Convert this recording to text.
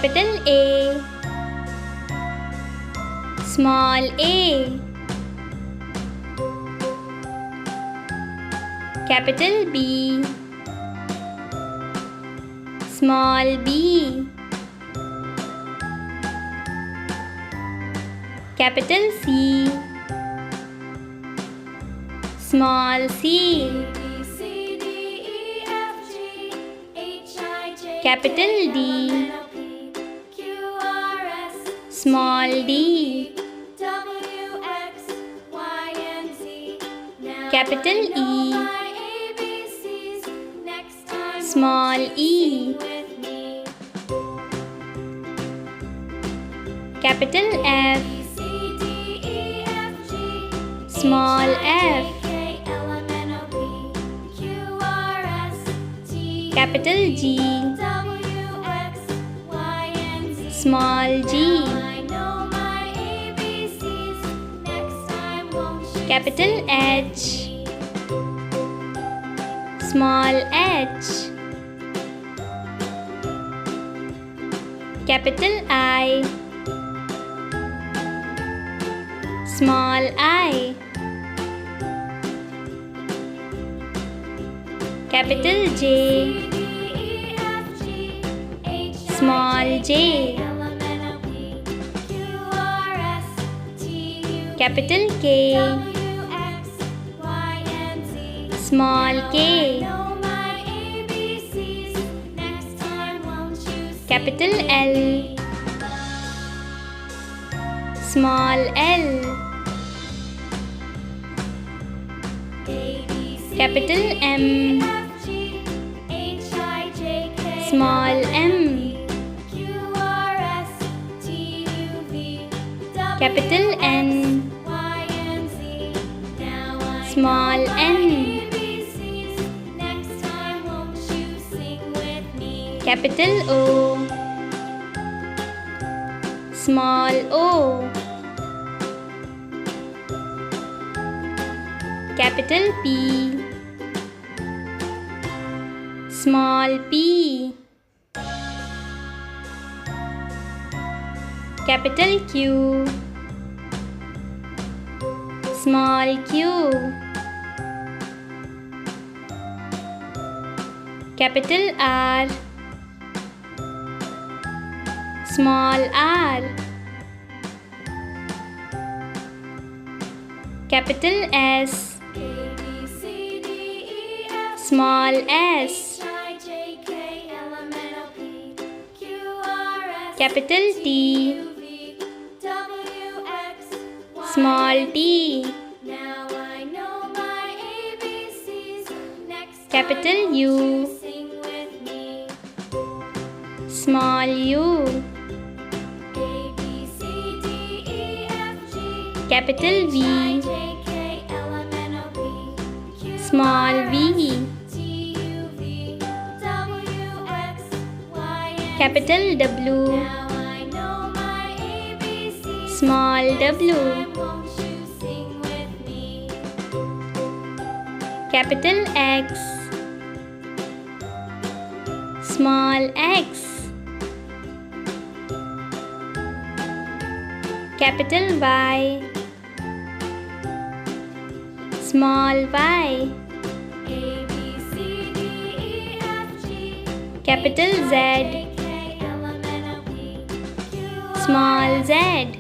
Capital A, small a. Capital B, small b. Capital C, small c. Capital D, small d. Capital E, small e. Capital F, small f. Capital G, small g. Capital H, small h. Capital I, small I. Capital J, small j. Capital K, small k. Capital L, small l. Capital M, small m. Capital N, small n. Capital O, small o. Capital P, small p. Capital Q, small q. Capital R, small r. Capital S, small s. Capital T, small t. Capital U, small u. Capital V, small v. Capital W, small w. Capital X, small x. Capital Y, small y. Capital Z, small z.